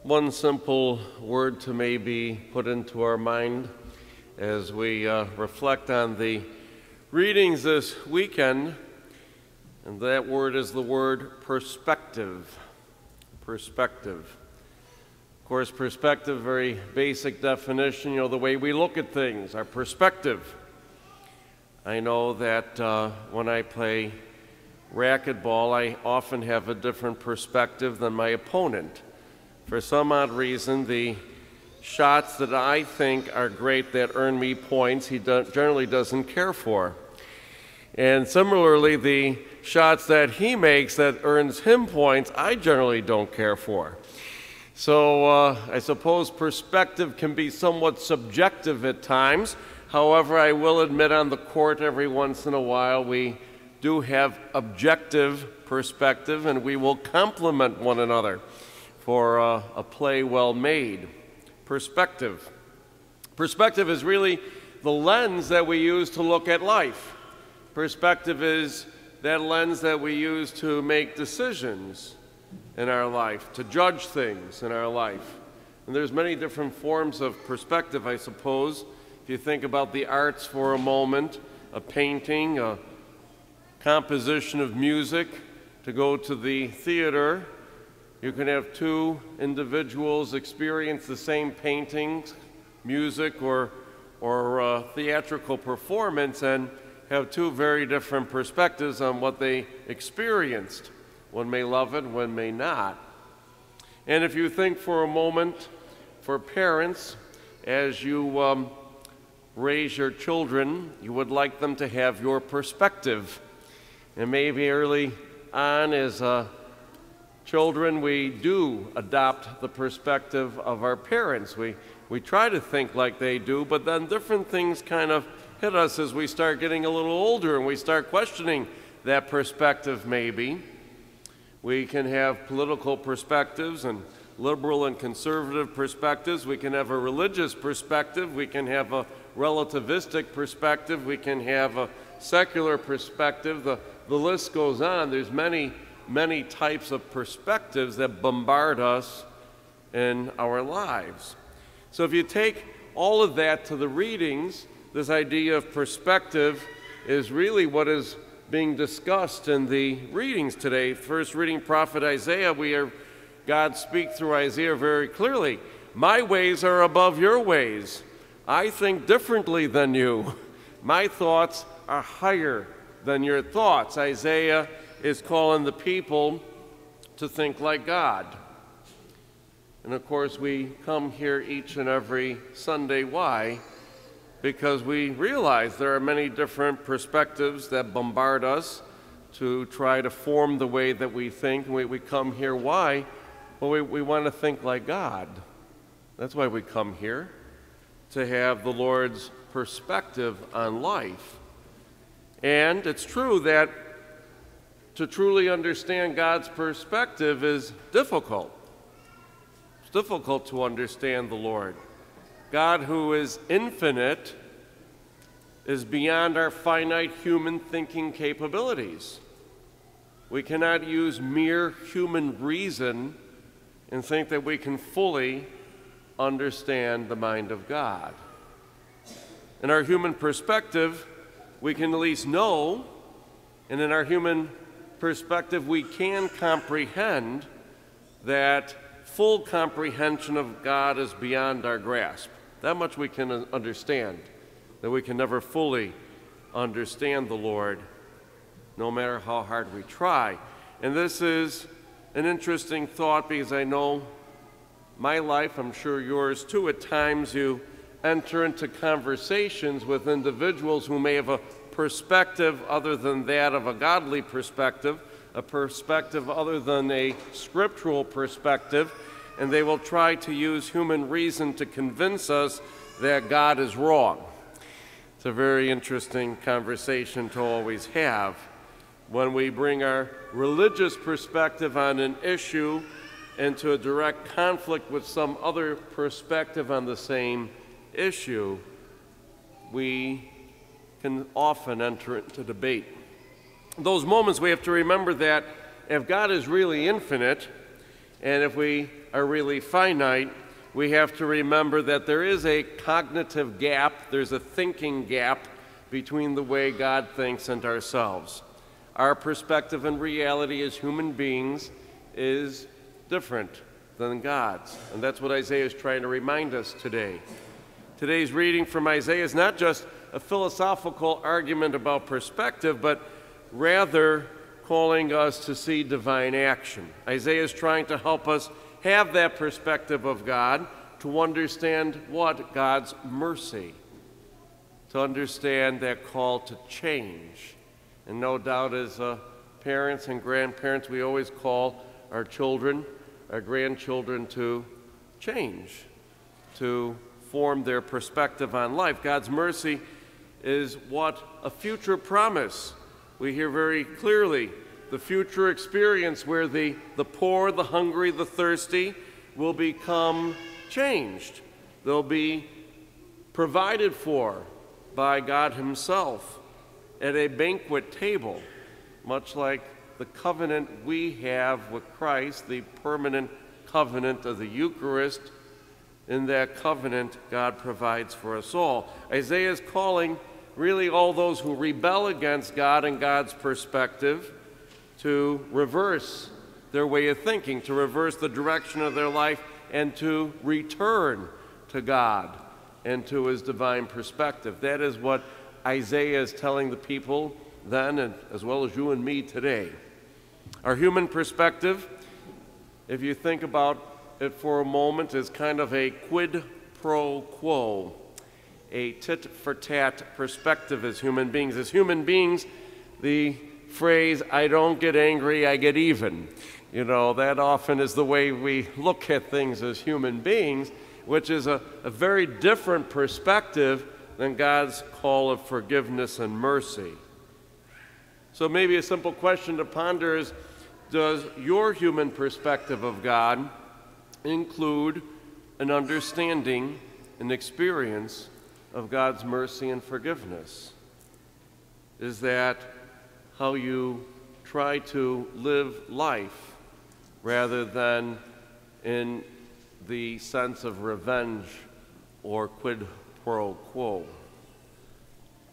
One simple word to maybe put into our mind as we reflect on the readings this weekend, and that word is the word perspective. Perspective. Of course, perspective, very basic definition, the way we look at things, our perspective. I know that when I play racquetball, I often have a different perspective than my opponent. For some odd reason, the shots that I think are great that earn me points, he generally doesn't care for. And similarly, the shots that he makes that earns him points, I generally don't care for. So I suppose perspective can be somewhat subjective at times. However, I will admit on the court every once in a while we do have objective perspective, and we will complement one another for a play well made. Perspective. Perspective is really the lens that we use to look at life. Perspective is that lens that we use to make decisions in our life, to judge things in our life. And there's many different forms of perspective, I suppose. If you think about the arts for a moment, a painting, a composition of music, to go to the theater, you can have two individuals experience the same painting, music, or theatrical performance and have two very different perspectives on what they experienced. One may love it, one may not. And if you think for a moment, for parents, as you raise your children, you would like them to have your perspective. And maybe early on as children, we do adopt the perspective of our parents. We try to think like they do, but then different things kind of hit us as we start getting a little older and we start questioning that perspective maybe. We can have political perspectives and liberal and conservative perspectives. We can have a religious perspective. We can have a relativistic perspective. We can have a secular perspective. The list goes on. There's many types of perspectives that bombard us in our lives. So if you take all of that to the readings, this idea of perspective is really what is being discussed in the readings today. First reading, prophet Isaiah, God speaks through Isaiah very clearly. My ways are above your ways. I think differently than you. My thoughts are higher than your thoughts. Isaiah is calling the people to think like God. And of course, we come here each and every Sunday. Why? Because we realize there are many different perspectives that bombard us to try to form the way that we think. We come here. Why? Well, we want to think like God. That's why we come here, to have the Lord's perspective on life. And it's true that to truly understand God's perspective is difficult. It's difficult to understand the Lord. God, who is infinite, is beyond our finite human thinking capabilities. We cannot use mere human reason and think that we can fully understand the mind of God. In our human perspective, we can at least know, and in our human perspective, we can comprehend that full comprehension of God is beyond our grasp. That much we can understand, that we can never fully understand the Lord, no matter how hard we try. And this is an interesting thought because I know my life, I'm sure yours too, at times you enter into conversations with individuals who may have a perspective other than that of a godly perspective, a perspective other than a scriptural perspective, and they will try to use human reason to convince us that God is wrong. It's a very interesting conversation to always have. When we bring our religious perspective on an issue into a direct conflict with some other perspective on the same issue, we can often enter into debate. Those moments we have to remember that if God is really infinite, and if we are really finite, we have to remember that there is a cognitive gap, there's a thinking gap between the way God thinks and ourselves. Our perspective and reality as human beings is different than God's. And that's what Isaiah is trying to remind us today. Today's reading from Isaiah is not just a philosophical argument about perspective, but rather calling us to see divine action. Isaiah is trying to help us have that perspective of God, to understand what? God's mercy, to understand that call to change. And no doubt as parents and grandparents, we always call our children, our grandchildren to change, to form their perspective on life. God's mercy is what? A future promise. We hear very clearly the future experience where the poor, the hungry, the thirsty will become changed. They'll be provided for by God Himself at a banquet table, much like the covenant we have with Christ, the permanent covenant of the Eucharist. In that covenant, God provides for us all. Isaiah is calling really all those who rebel against God and God's perspective to reverse their way of thinking, to reverse the direction of their life, and to return to God and to His divine perspective. That is what Isaiah is telling the people then, and as well as you and me today. Our human perspective, if you think about it for a moment, is kind of a quid pro quo, a tit-for-tat perspective as human beings. As human beings, the phrase, I don't get angry, I get even. You know, that often is the way we look at things as human beings, which is a very different perspective than God's call of forgiveness and mercy. So maybe a simple question to ponder is, does your human perspective of God include an understanding, an experience of God's mercy and forgiveness? Is that how you try to live life rather than in the sense of revenge or quid pro quo?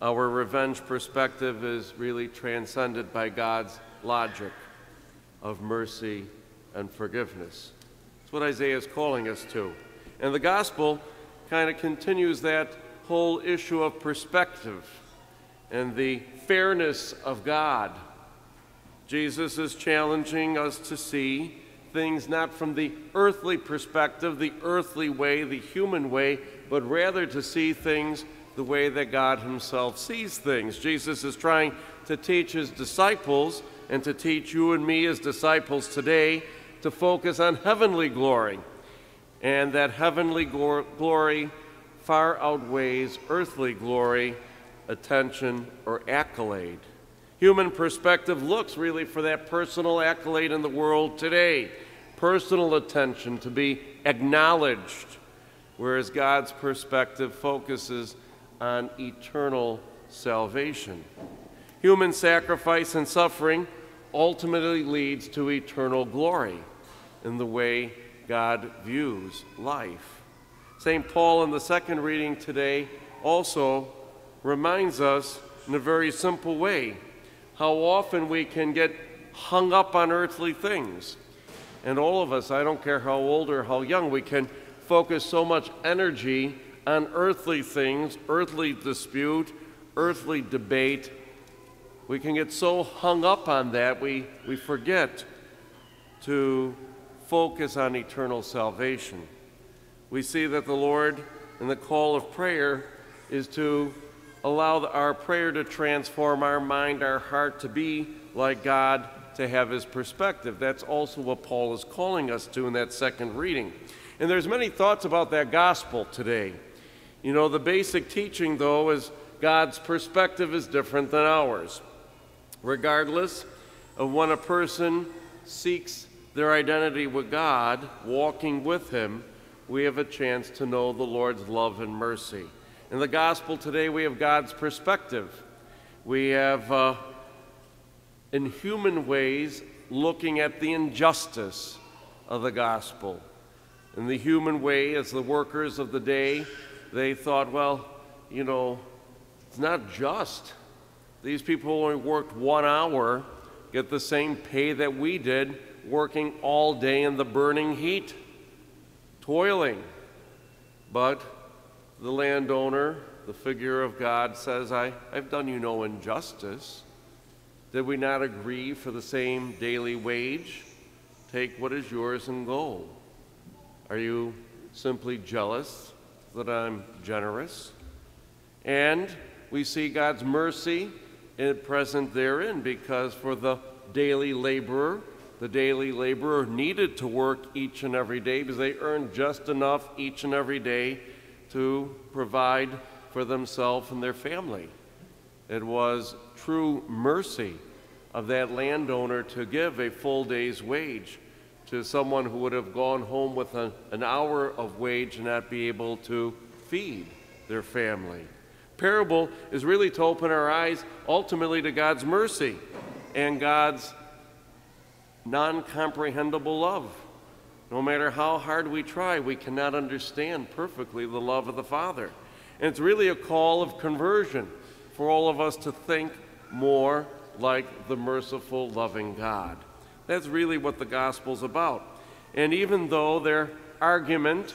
Our revenge perspective is really transcended by God's logic of mercy and forgiveness. That's what Isaiah is calling us to. And the gospel kind of continues that whole issue of perspective and the fairness of God. Jesus is challenging us to see things not from the earthly perspective, the earthly way, the human way, but rather to see things the way that God Himself sees things. Jesus is trying to teach His disciples and to teach you and me as disciples today to focus on heavenly glory. And that heavenly glory far outweighs earthly glory, attention, or accolade. Human perspective looks really for that personal accolade in the world today, personal attention to be acknowledged, whereas God's perspective focuses on eternal salvation. Human sacrifice and suffering ultimately leads to eternal glory in the way God views life. St. Paul in the second reading today also reminds us in a very simple way how often we can get hung up on earthly things. And all of us, I don't care how old or how young, we can focus so much energy on earthly things, earthly dispute, earthly debate. We can get so hung up on that we forget to focus on eternal salvation. We see that the Lord, in the call of prayer, is to allow our prayer to transform our mind, our heart, to be like God, to have His perspective. That's also what Paul is calling us to in that second reading. And there's many thoughts about that gospel today. You know, the basic teaching, though, is God's perspective is different than ours. Regardless of when a person seeks their identity with God, walking with Him, we have a chance to know the Lord's love and mercy. In the gospel today, we have God's perspective. We have, in human ways, looking at the injustice of the gospel, In the human way, as the workers of the day, they thought, well, it's not just. These people only worked 1 hour, get the same pay that we did, working all day in the burning heat, toiling. But the landowner, the figure of God, says, I've done you no injustice. Did we not agree for the same daily wage? Take what is yours and go. Are you simply jealous that I'm generous? And we see God's mercy present therein, because for the daily laborer needed to work each and every day because they earned just enough each and every day to provide for themselves and their family. It was true mercy of that landowner to give a full day's wage to someone who would have gone home with an hour of wage and not be able to feed their family. Parable is really to open our eyes ultimately to God's mercy and God's non-comprehensible love. No matter how hard we try, we cannot understand perfectly the love of the Father. And it's really a call of conversion for all of us to think more like the merciful, loving God. That's really what the gospel's about. And even though their argument,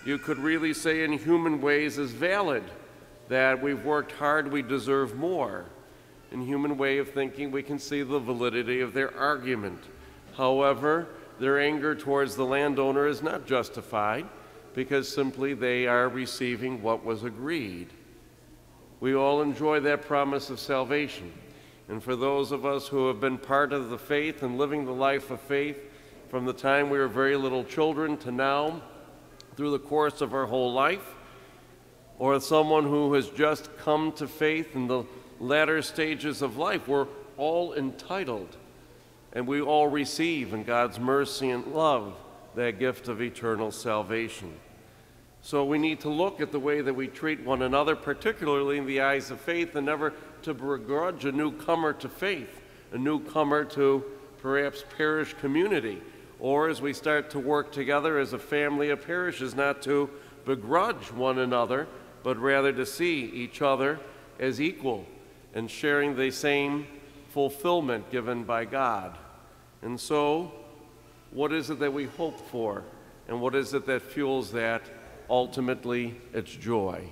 you could really say in human ways, is valid, that we've worked hard, we deserve more. In human way of thinking, we can see the validity of their argument. However, their anger towards the landowner is not justified, because simply they are receiving what was agreed. We all enjoy that promise of salvation. And for those of us who have been part of the faith and living the life of faith from the time we were very little children to now, through the course of our whole life, or someone who has just come to faith in the latter stages of life, we're all entitled, and we all receive in God's mercy and love that gift of eternal salvation. So we need to look at the way that we treat one another, particularly in the eyes of faith, and never to begrudge a newcomer to faith, a newcomer to perhaps parish community, or as we start to work together as a family of parishes, not to begrudge one another, but rather to see each other as equal and sharing the same fulfillment given by God. And so, what is it that we hope for? And what is it that fuels that? Ultimately, it's joy.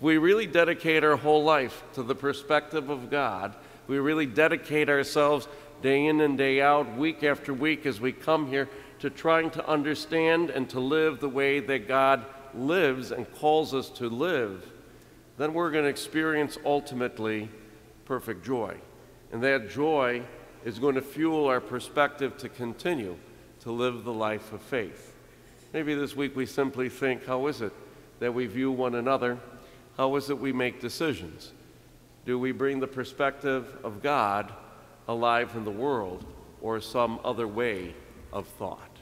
We really dedicate our whole life to the perspective of God. We really dedicate ourselves day in and day out, week after week, as we come here to trying to understand and to live the way that God lives and calls us to live. Then we're going to experience ultimately perfect joy. And that joy is going to fuel our perspective to continue to live the life of faith. Maybe this week we simply think, how is it that we view one another? How is it we make decisions? Do we bring the perspective of God alive in the world, or some other way of thought?